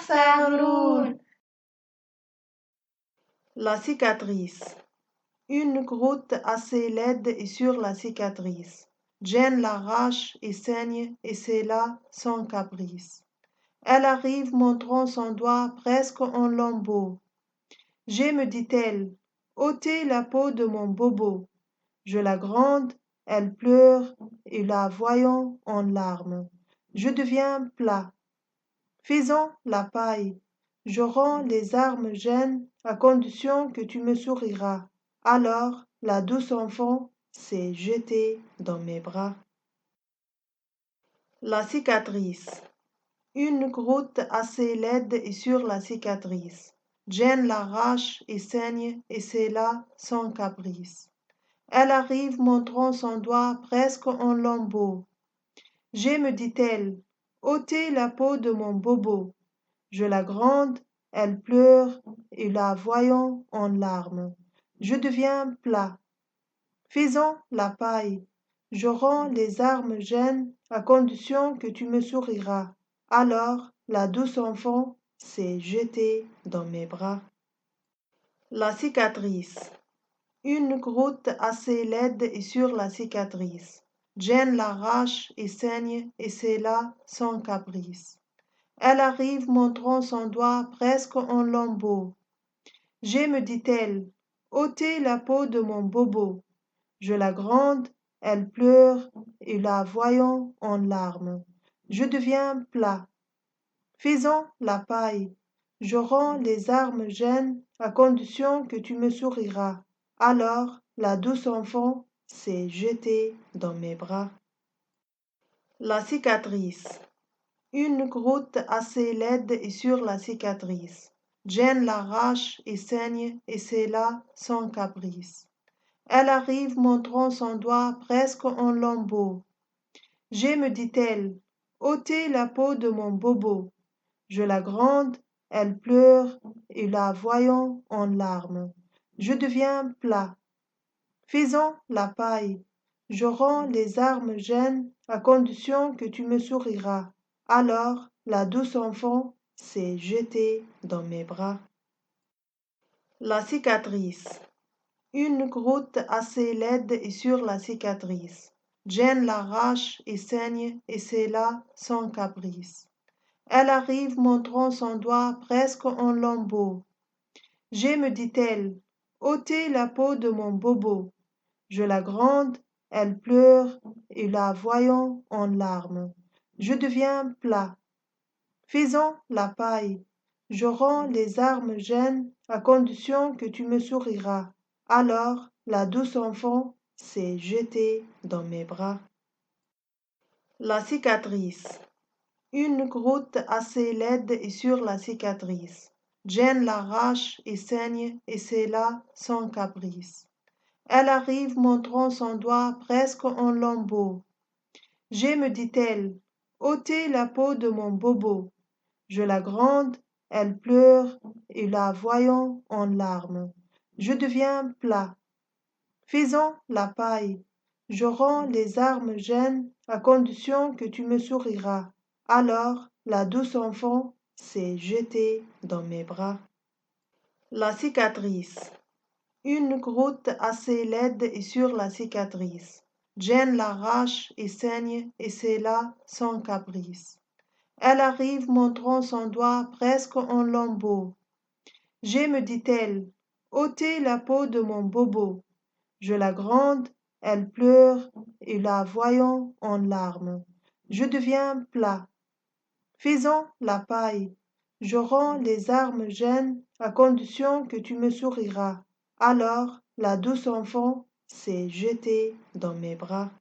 Saroun. La cicatrice. Une goutte assez laide est sur la cicatrice. Jane l'arrache et saigne, et c'est là son caprice. Elle arrive montrant son doigt presque en lambeaux. J'ai, me dit-elle, ôté la peau de mon bobo. Je la gronde, elle pleure, et la voyant en larmes, je deviens plat. Faisons la paille. Je rends les armes gênes à condition que tu me souriras. Alors la douce enfant s'est jetée dans mes bras. La cicatrice. Une goutte assez laide est sur la cicatrice. Jane l'arrache et saigne, et c'est là son caprice. Elle arrive montrant son doigt presque en lambeaux. J'ai, me dit-elle, ôté la peau de mon bobo. Je la gronde, elle pleure, et la voyant en larmes, je deviens plat. Faisons la paille. Je rends les armes gênes à condition que tu me souriras. Alors la douce enfant s'est jetée dans mes bras. La cicatrice. Une goutte assez laide est sur la cicatrice. Jane l'arrache et saigne, et c'est là son caprice. Elle arrive montrant son doigt presque en lambeaux. J'ai, me dit-elle, ôté la peau de mon bobo. Je la gronde, elle pleure, et la voyant en larmes, je deviens plat. Faisons la paille. Je rends les armes gênes à condition que tu me souriras. Alors la douce enfant s'est jetée dans mes bras. La cicatrice. Une goutte assez laide est sur la cicatrice. Jane l'arrache et saigne, et c'est là son caprice. Elle arrive montrant son doigt presque en lambeaux. J'ai, me dit-elle, ôté la peau de mon bobo. Je la gronde, elle pleure, et la voyant en larmes, je deviens plat. Faisons la paille. Je rends les armes gênes à condition que tu me souriras. Alors la douce enfant s'est jetée dans mes bras. La cicatrice. Une goutte assez laide est sur la cicatrice. Jane l'arrache et saigne, et c'est là son caprice. Elle arrive montrant son doigt presque en lambeaux. J'ai, me dit-elle, ôté la peau de mon bobo. Je la gronde, elle pleure, et la voyant en larmes, je deviens plat. Faisons la paille. Je rends les armes gênes à condition que tu me souriras. Alors la douce enfant s'est jetée dans mes bras. La cicatrice. Une goutte assez laide est sur la cicatrice. Jane l'arrache et saigne, et c'est là son caprice. Elle arrive montrant son doigt presque en lambeaux. J'ai, me dit-elle, ôté la peau de mon bobo. Je la gronde, elle pleure, et la voyant en larmes, je deviens plat. Faisons la paille. Je rends les armes gênes à condition que tu me souriras. Alors la douce enfant s'est jetée dans mes bras. La cicatrice. Une goutte assez laide est sur la cicatrice. Jane l'arrache et saigne, et c'est là son caprice. Elle arrive montrant son doigt presque en lambeaux. J'ai, me dit-elle, ôté la peau de mon bobo. Je la gronde, elle pleure, et la voyant en larmes, je deviens plat. Faisons la paille. Je rends les armes gênes à condition que tu me souriras. Alors la douce enfant s'est jetée dans mes bras.